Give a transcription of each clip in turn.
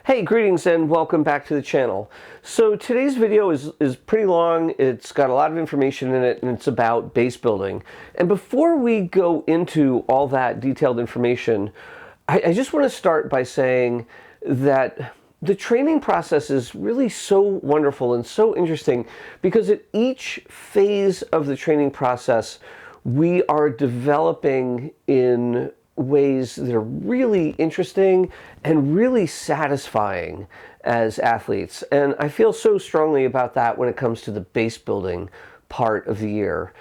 Hey, greetings and welcome back to the channel. So today's video is pretty long. It's got a lot of information in it, and it's about base building. And before we go into all that detailed information, I just want to start by saying that the training process is really so wonderful and so interesting because at each phase of the training process, we are developing in ways that are really interesting and really satisfying as athletes. And I feel so strongly about that when it comes to the base building part of the year.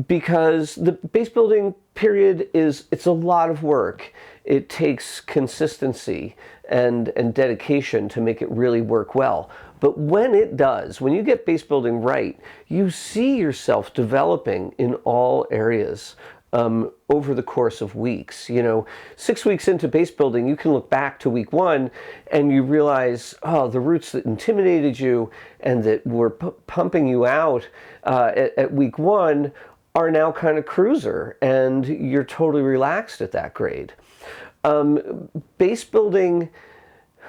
Because the base building period it's a lot of work. It takes consistency and dedication to make it really work well. But when it does, when you get base building right, you see yourself developing in all areas over the course of weeks. 6 weeks into base building, you can look back to week one and you realize, oh, the routes that intimidated you and that were pumping you out at week one are now kind of cruiser, and you're totally relaxed at that grade. Base building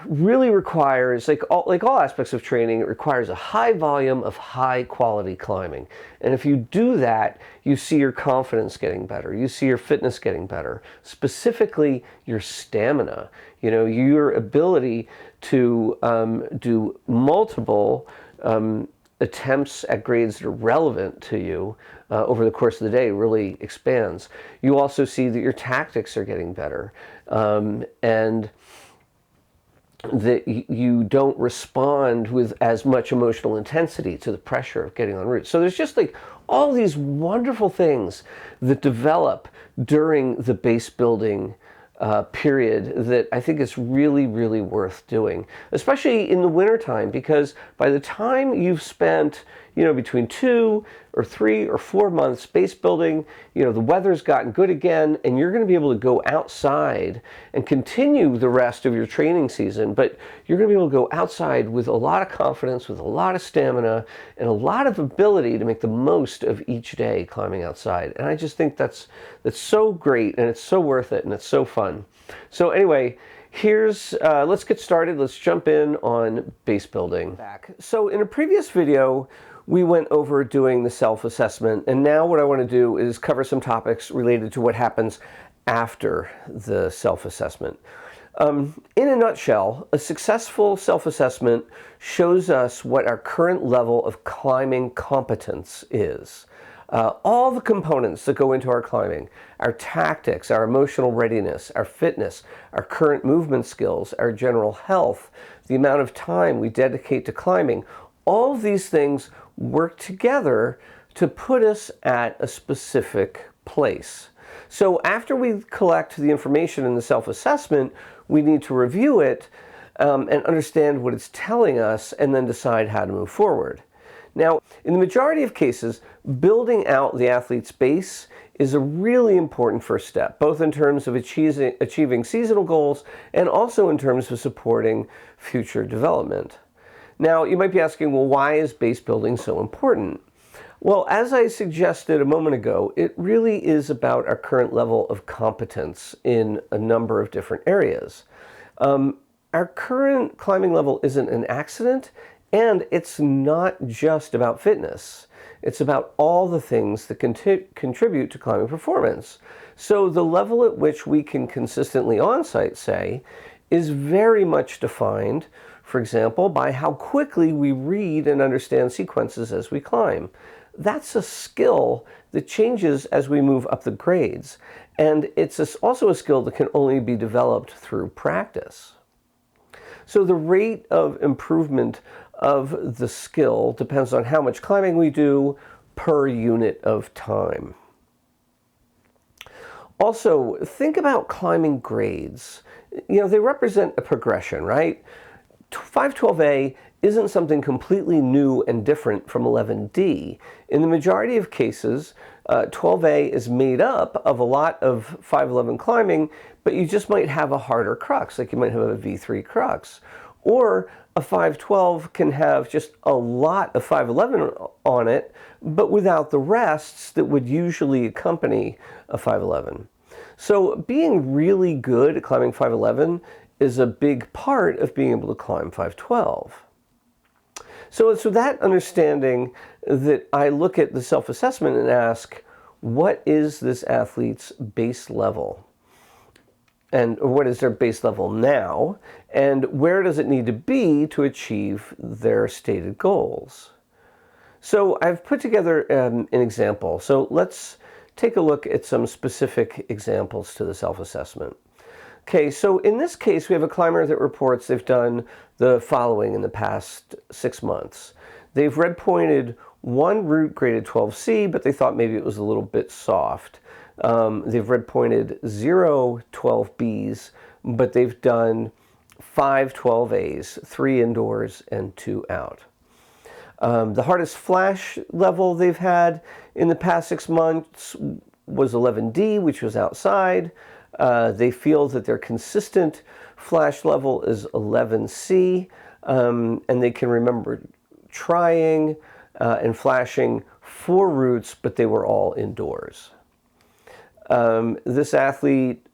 really requires, like all aspects of training, it requires a high volume of high quality climbing. And if you do that, you see your confidence getting better. You see your fitness getting better, specifically your stamina. Your ability to do multiple attempts at grades that are relevant to you over the course of the day really expands. You also see that your tactics are getting better, and that you don't respond with as much emotional intensity to the pressure of getting on routes. So there's just like all these wonderful things that develop during the base building period that I think is really, really worth doing, especially in the wintertime, because by the time you've spent, between 2 or 3 or 4 months base building, the weather's gotten good again, and you're going to be able to go outside and continue the rest of your training season, but you're going to be able to go outside with a lot of confidence, with a lot of stamina, and a lot of ability to make the most of each day climbing outside. And I just think that's so great, and it's so worth it, and it's so fun. So anyway, let's get started. Let's jump in on base building. So in a previous video, we went over doing the self-assessment, and now what I want to do is cover some topics related to what happens after the self-assessment. In a nutshell, a successful self-assessment shows us what our current level of climbing competence is. All the components that go into our climbing, our tactics, our emotional readiness, our fitness, our current movement skills, our general health, the amount of time we dedicate to climbing, all of these things work together to put us at a specific place. So after we collect the information in the self-assessment, we need to review it and understand what it's telling us, and then decide how to move forward. Now, in the majority of cases, building out the athlete's base is a really important first step, both in terms of achieving seasonal goals and also in terms of supporting future development. Now, you might be asking, well, why is base building so important? Well, as I suggested a moment ago, it really is about our current level of competence in a number of different areas. Our current climbing level isn't an accident, and it's not just about fitness. It's about all the things that contribute to climbing performance. So the level at which we can consistently on-site, say, is very much defined, for example, by how quickly we read and understand sequences as we climb. That's a skill that changes as we move up the grades, and it's also a skill that can only be developed through practice. So the rate of improvement of the skill depends on how much climbing we do per unit of time. Also, think about climbing grades. They represent a progression, right? 512A isn't something completely new and different from 11D. In the majority of cases, 12A is made up of a lot of 511 climbing, but you just might have a harder crux, like you might have a V3 crux. Or a 512 can have just a lot of 511 on it, but without the rests that would usually accompany a 511. So being really good at climbing 511 is a big part of being able to climb 512. So it's with that understanding that I look at the self-assessment and ask, what is this athlete's base level? And what is their base level now? And where does it need to be to achieve their stated goals? So I've put together an example. So let's take a look at some specific examples to the self-assessment. Okay, so in this case, we have a climber that reports they've done the following in the past 6 months. They've red pointed one route graded 12C, but they thought maybe it was a little bit soft. They've red pointed 0 12Bs, but they've done 5 12As, 3 indoors and 2 out. The hardest flash level they've had in the past 6 months was 11D, which was outside. They feel that their consistent flash level is 11C, and they can remember trying and flashing 4 routes, but they were all indoors. This athlete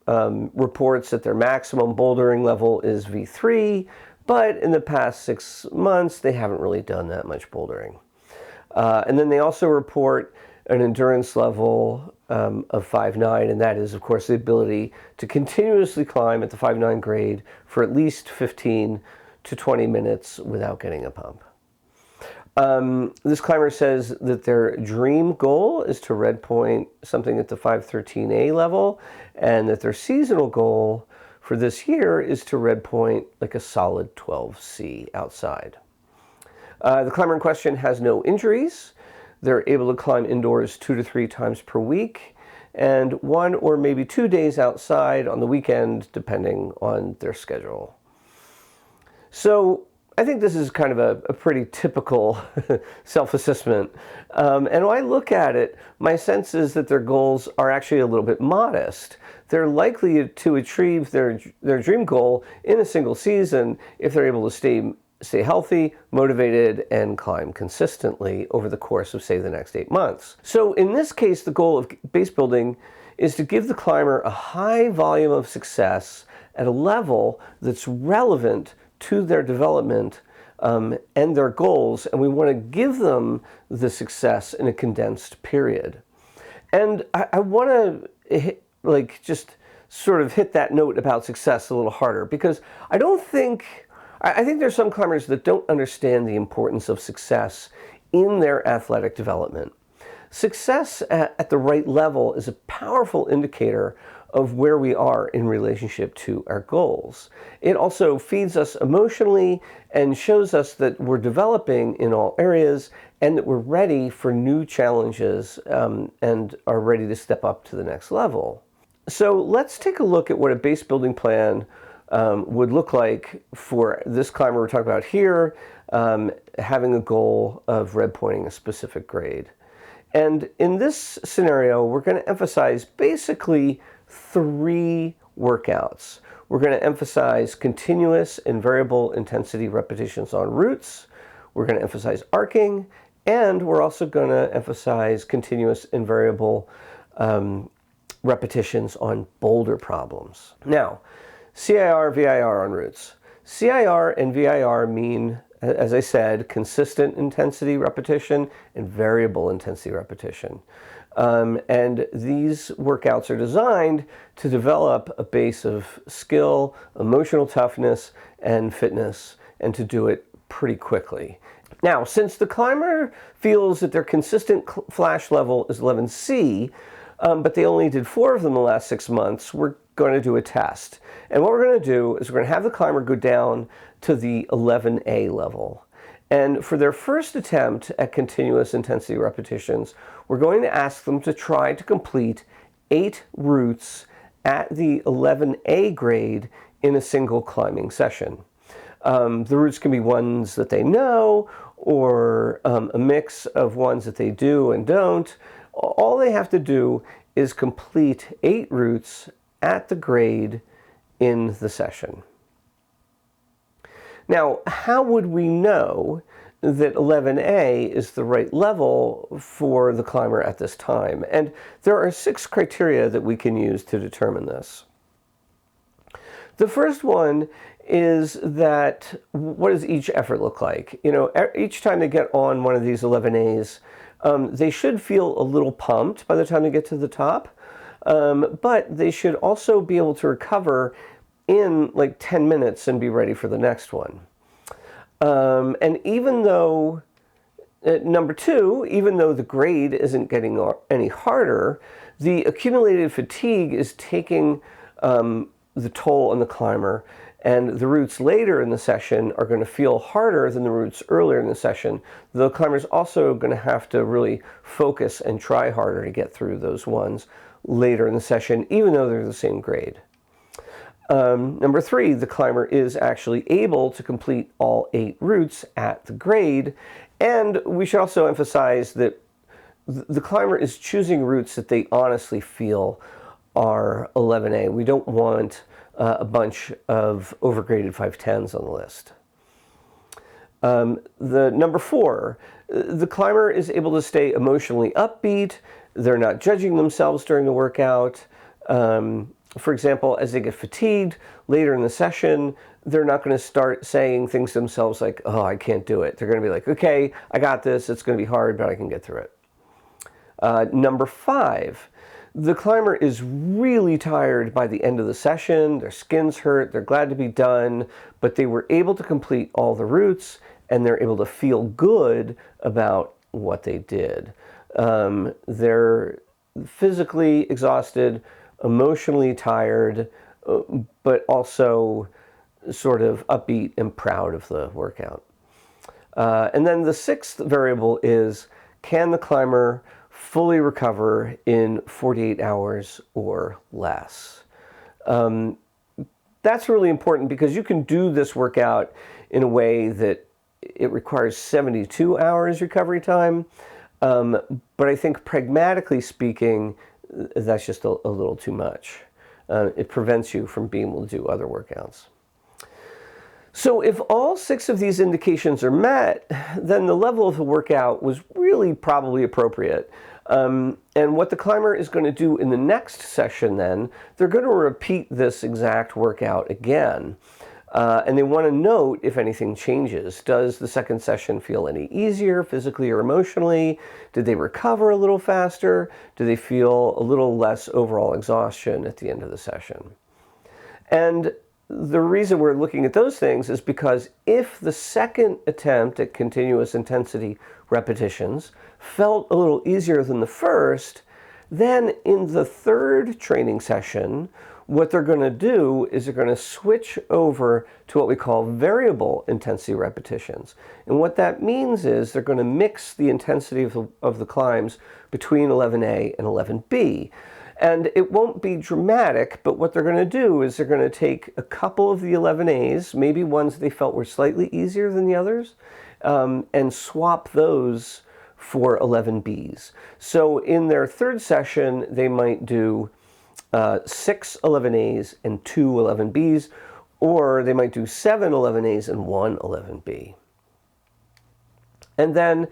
reports that their maximum bouldering level is V3, but in the past 6 months, they haven't really done that much bouldering. And then they also report an endurance level of 5.9, and that is, of course, the ability to continuously climb at the 5.9 grade for at least 15 to 20 minutes without getting a pump. This climber says that their dream goal is to red point something at the 513A level, and that their seasonal goal for this year is to red point like a solid 12C outside. The climber in question has no injuries. They're able to climb indoors 2 to 3 times per week, and 1 or maybe 2 days outside on the weekend, depending on their schedule. So I think this is kind of a pretty typical self-assessment. And when I look at it, my sense is that their goals are actually a little bit modest. They're likely to achieve their dream goal in a single season if they're able to stay healthy, motivated, and climb consistently over the course of, say, the next 8 months. So in this case, the goal of base building is to give the climber a high volume of success at a level that's relevant to their development and their goals, and we want to give them the success in a condensed period. And I want to just sort of hit that note about success a little harder, because I think there's some climbers that don't understand the importance of success in their athletic development. Success at the right level is a powerful indicator of where we are in relationship to our goals. It also feeds us emotionally and shows us that we're developing in all areas and that we're ready for new challenges and are ready to step up to the next level. So let's take a look at what a base building plan would look like for this climber we're talking about here, having a goal of red pointing a specific grade. And in this scenario, we're going to emphasize basically 3 workouts. We're going to emphasize continuous and variable intensity repetitions on routes. We're going to emphasize arcing, and we're also going to emphasize continuous and variable repetitions on boulder problems. Now, CIR, VIR on routes. CIR and VIR mean, as I said, consistent intensity repetition and variable intensity repetition. And these workouts are designed to develop a base of skill, emotional toughness, and fitness, and to do it pretty quickly. Now, since the climber feels that their consistent flash level is 11C, but they only did 4 of them in the last 6 months, we're going to do a test. And what we're going to do is we're going to have the climber go down to the 11A level. And for their first attempt at continuous intensity repetitions, we're going to ask them to try to complete 8 routes at the 11A grade in a single climbing session. The routes can be ones that they know, or a mix of ones that they do and don't. All they have to do is complete 8 routes at the grade in the session. Now, how would we know that 11A is the right level for the climber at this time? And there are 6 criteria that we can use to determine this. The first one is that what does each effort look like? You know, each time they get on one of these 11As, they should feel a little pumped by the time they get to the top, but they should also be able to recover in like 10 minutes and be ready for the next one. And even though, number two, even though the grade isn't getting any harder, the accumulated fatigue is taking the toll on the climber, and the routes later in the session are going to feel harder than the routes earlier in the session. The climber's also going to have to really focus and try harder to get through those ones later in the session, even though they're the same grade. Number three, the climber is actually able to complete all 8 routes at the grade, and we should also emphasize that the climber is choosing routes that they honestly feel are 11A. We don't want a bunch of overgraded 510s on the list. The number four, the climber is able to stay emotionally upbeat. They're not judging themselves during the workout. For example, as they get fatigued later in the session, they're not going to start saying things to themselves like, oh, I can't do it. They're going to be like, okay, I got this. It's going to be hard, but I can get through it. Number five, the climber is really tired by the end of the session. Their skin's hurt. They're glad to be done, but they were able to complete all the routes, and they're able to feel good about what they did. They're physically exhausted, emotionally tired, but also sort of upbeat and proud of the workout. And then the sixth variable is, can the climber fully recover in 48 hours or less? That's really important because you can do this workout in a way that it requires 72 hours recovery time. But I think pragmatically speaking, that's just a little too much. It prevents you from being able to do other workouts. So if all 6 of these indications are met, then the level of the workout was really probably appropriate. And what the climber is going to do in the next session then, they're going to repeat this exact workout again. And they want to note if anything changes. Does the second session feel any easier physically or emotionally? Did they recover a little faster? Do they feel a little less overall exhaustion at the end of the session? And the reason we're looking at those things is because if the second attempt at continuous intensity repetitions felt a little easier than the first, then in the third training session, what they're going to do is they're going to switch over to what we call variable intensity repetitions. And what that means is they're going to mix the intensity of the climbs between 11A and 11B. And it won't be dramatic, but what they're going to do is they're going to take a couple of the 11As, maybe ones they felt were slightly easier than the others, and swap those for 11Bs. So in their third session, they might do 6 11As and 2 11Bs, or they might do 7 11As and 1 11B. And then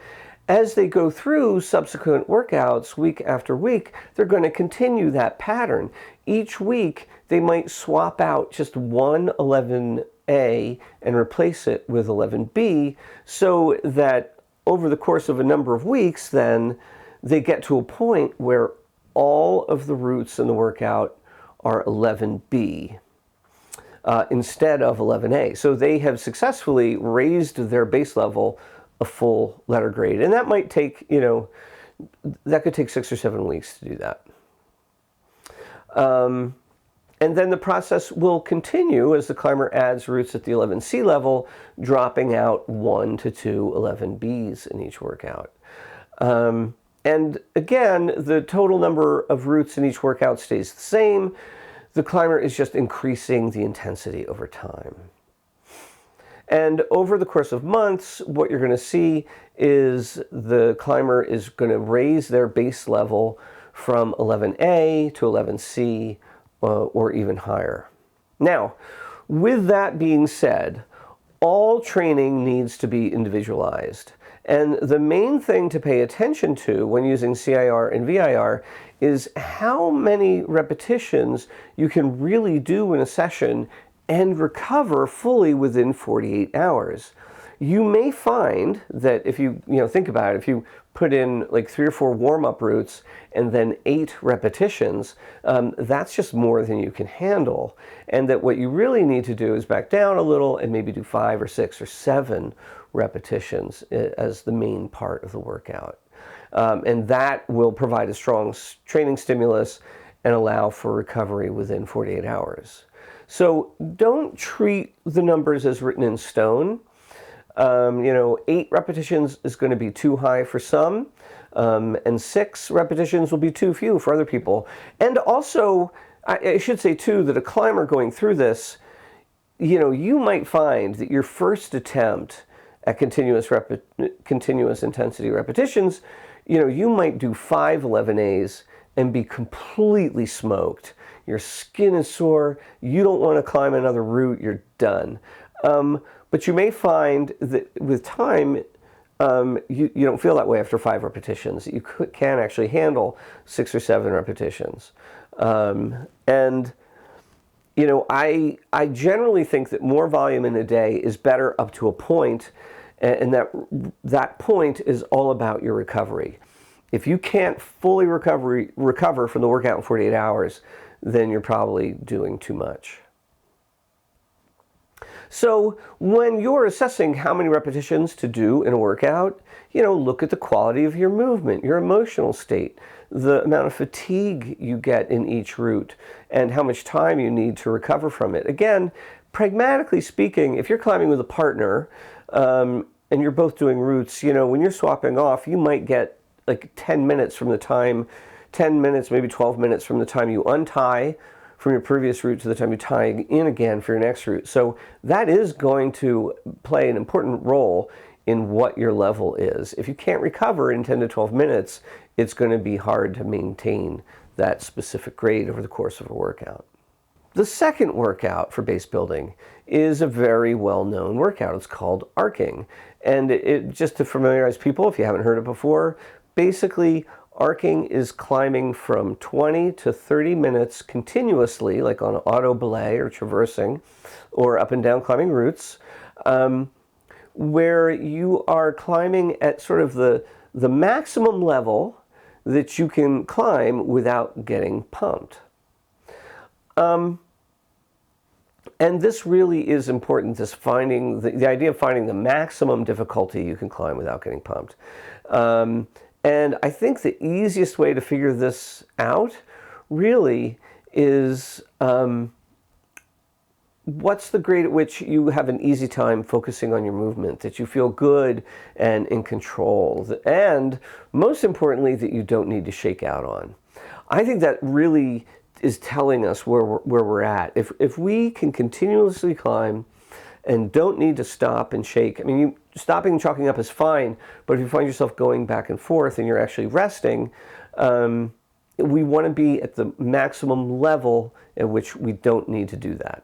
as they go through subsequent workouts week after week, they're going to continue that pattern. Each week, they might swap out just one 11A and replace it with 11B, so that over the course of a number of weeks, then they get to a point where all of the routes in the workout are 11B instead of 11A. So they have successfully raised their base level a full letter grade. And that might take, that could take 6 or 7 weeks to do that. And then the process will continue as the climber adds routes at the 11C level, dropping out 1 to 2 11Bs in each workout. And again, the total number of routes in each workout stays the same. The climber is just increasing the intensity over time. And over the course of months, what you're going to see is the climber is going to raise their base level from 11A to 11C or even higher. Now, with that being said, all training needs to be individualized. And the main thing to pay attention to when using CIR and VIR is how many repetitions you can really do in a session and recover fully within 48 hours. You may find that if you think about it, if you put in like 3 or 4 warm-up routes and then 8 repetitions, that's just more than you can handle. And that what you really need to do is back down a little and maybe do 5 or 6 or 7 repetitions as the main part of the workout. And that will provide a strong training stimulus and allow for recovery within 48 hours. So don't treat the numbers as written in stone. 8 repetitions is going to be too high for some, and 6 repetitions will be too few for other people. And also, I should say too, that a climber going through this, you might find that your first attempt at continuous intensity repetitions, you might do 5 11As and be completely smoked. Your skin is sore, you don't want to climb another route, you're done. But you may find that with time, you don't feel that way after 5 repetitions. You can actually handle 6 or 7 repetitions. I generally think that more volume in a day is better up to a point, and that point is all about your recovery. If you can't fully recover from the workout in 48 hours, then you're probably doing too much. So when you're assessing how many repetitions to do in a workout, look at the quality of your movement, your emotional state, the amount of fatigue you get in each route, and how much time you need to recover from it. Again, pragmatically speaking, if you're climbing with a partner and you're both doing routes, when you're swapping off, you might get like 10 minutes, maybe 12 minutes from the time you untie from your previous route to the time you tie in again for your next route. So that is going to play an important role in what your level is. If you can't recover in 10 to 12 minutes, it's going to be hard to maintain that specific grade over the course of a workout. The second workout for base building is a very well-known workout. It's called arcing. And just to familiarize people, if you haven't heard it before, basically arcing is climbing from 20 to 30 minutes continuously, like on auto belay or traversing, or up and down climbing routes, where you are climbing at sort of the maximum level that you can climb without getting pumped. And this really is important, this finding, the idea of finding the maximum difficulty you can climb without getting pumped. And I think the easiest way to figure this out really is what's the grade at which you have an easy time focusing on your movement, that you feel good and in control, and most importantly, that you don't need to shake out on. I think that really is telling us where we're at. If we can continuously climb and don't need to stop and shake. I mean, stopping and chalking up is fine, but if you find yourself going back and forth and you're actually resting, we want to be at the maximum level at which we don't need to do that.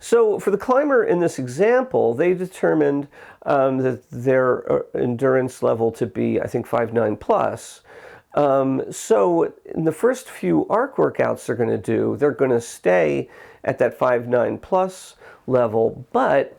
So for the climber in this example, they determined that their endurance level to be, I think, 5.9 plus. So in the first few arc workouts they're going to do, they're going to stay at that 5.9 plus level, but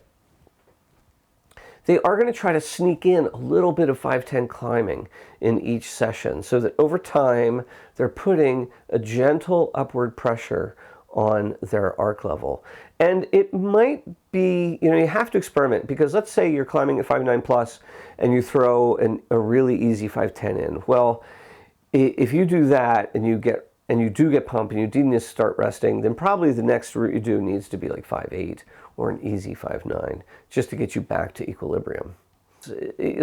they are going to try to sneak in a little bit of 5.10 climbing in each session so that over time they're putting a gentle upward pressure on their arc level. And it might be, you have to experiment, because let's say you're climbing at 5.9 plus and you throw a really easy 5.10 in. Well, if you do that and you do get pumped and you do need to start resting, then probably the next route you do needs to be like 5.8 or an easy 5.9 just to get you back to equilibrium.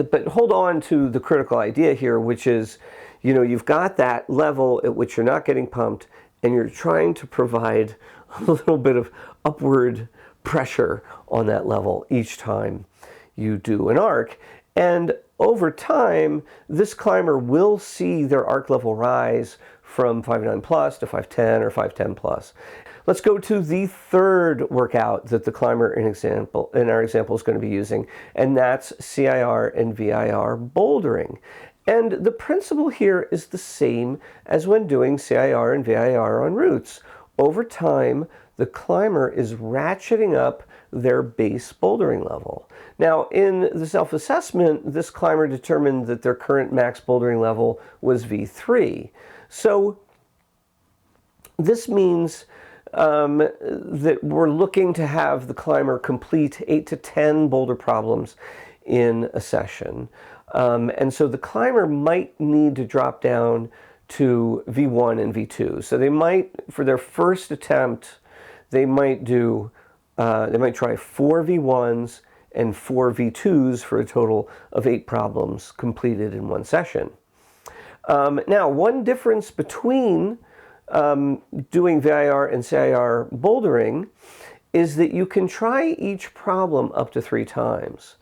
But hold on to the critical idea here, which is, you've got that level at which you're not getting pumped and you're trying to provide a little bit of upward pressure on that level each time you do an arc. And over time, this climber will see their arc level rise from 5.9 plus to 5.10 or 5.10 plus. Let's go to the third workout that the climber in our example is going to be using, and that's CIR and VIR bouldering. And the principle here is the same as when doing CIR and VIR on routes. Over time, the climber is ratcheting up their base bouldering level. Now, in the self-assessment, this climber determined that their current max bouldering level was V3. So this means that we're looking to have the climber complete 8 to 10 boulder problems in a session. And so the climber might need to drop down to V1 and V2. So they might, for their first attempt, they might try 4 V1s and 4 V2s for a total of 8 problems completed in one session. Now, one difference between doing VIR and CIR bouldering is that you can try each problem up to 3 times.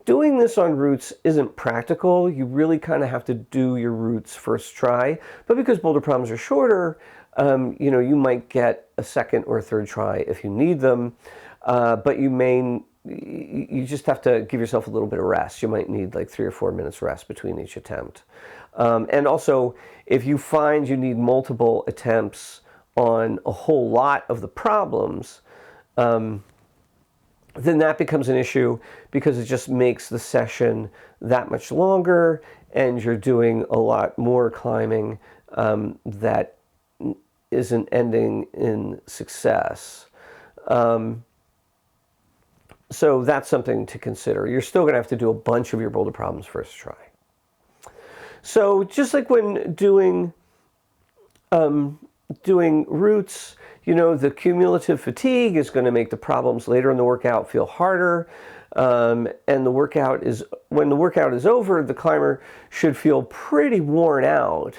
Doing this on routes isn't practical. You really kind of have to do your routes first try. But because boulder problems are shorter, you might get a second or third try if you need them. But you just have to give yourself a little bit of rest. You might need like 3 or 4 minutes rest between each attempt. And also, if you find you need multiple attempts on a whole lot of the problems, then that becomes an issue because it just makes the session that much longer and you're doing a lot more climbing that isn't ending in success. So that's something to consider. You're still going to have to do a bunch of your boulder problems first try. So just like when doing routes, the cumulative fatigue is going to make the problems later in the workout feel harder. And when the workout is over, the climber should feel pretty worn out.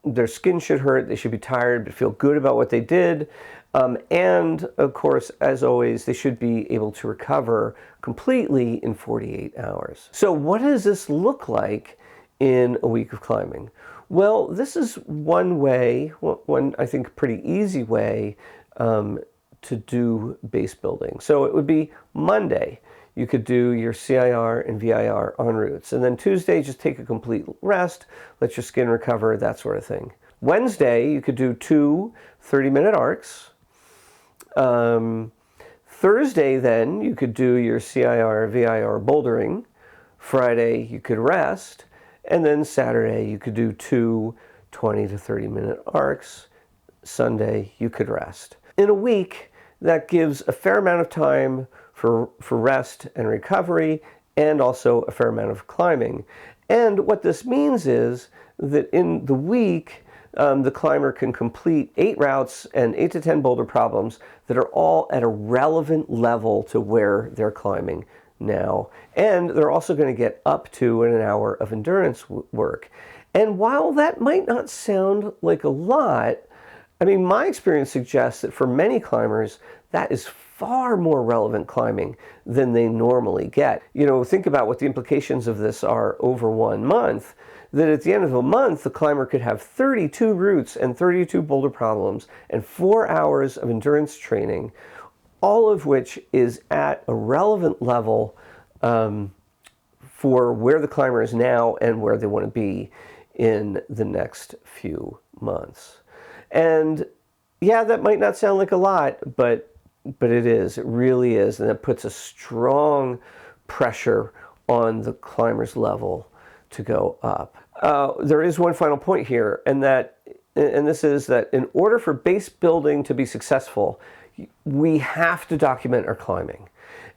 Their skin should hurt, they should be tired, but feel good about what they did. And of course, as always, they should be able to recover completely in 48 hours. So what does this look like in a week of climbing? Well, this is one way, one I think pretty easy way to do base building. So it would be Monday. You could do your CIR and VIR en routes. And then Tuesday, just take a complete rest, let your skin recover, that sort of thing. Wednesday, you could do 2 30-minute arcs. Thursday, then, you could do your CIR, VIR bouldering. Friday, you could rest. And then Saturday, you could do 2 20 to 30-minute arcs. Sunday, you could rest. In a week, that gives a fair amount of time for rest and recovery, and also a fair amount of climbing. And what this means is that in the week, the climber can complete 8 routes and 8 to 10 boulder problems that are all at a relevant level to where they're climbing now. And they're also going to get up to an hour of endurance work. And while that might not sound like a lot, I mean, my experience suggests that for many climbers, that is far more relevant climbing than they normally get. Think about what the implications of this are over 1 month, that at the end of a month, the climber could have 32 routes and 32 boulder problems and 4 hours of endurance training, all of which is at a relevant level for where the climber is now and where they want to be in the next few months. And yeah, that might not sound like a lot, but it is. It really is. And it puts a strong pressure on the climber's level to go up. There is one final point here, and this is that in order for base building to be successful, we have to document our climbing.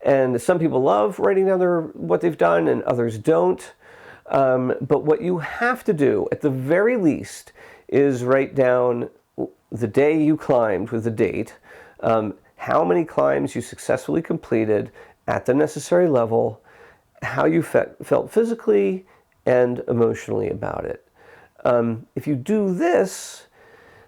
And some people love writing down what they've done, and others don't. But what you have to do, at the very least, is write down the day you climbed with the date, how many climbs you successfully completed at the necessary level, how you felt physically and emotionally about it. If you do this,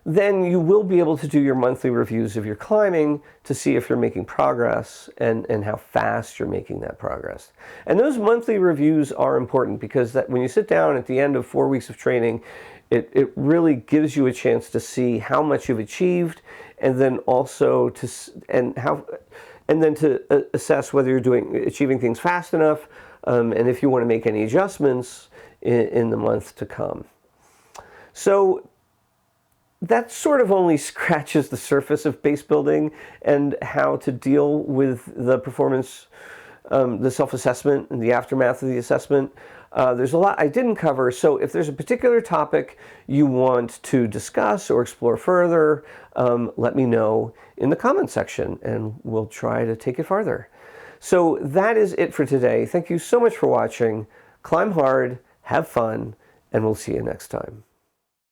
then you will be able to do your monthly reviews of your climbing to see if you're making progress and how fast you're making that progress. And those monthly reviews are important because when you sit down at the end of 4 weeks of training, it really gives you a chance to see how much you've achieved, and then also to assess whether you're achieving things fast enough, and if you want to make any adjustments in the month to come. So that sort of only scratches the surface of base building and how to deal with the performance, the self-assessment and the aftermath of the assessment. There's a lot I didn't cover, so if there's a particular topic you want to discuss or explore further, let me know in the comment section and we'll try to take it farther. So that is it for today. Thank you so much for watching. Climb hard, have fun, and we'll see you next time.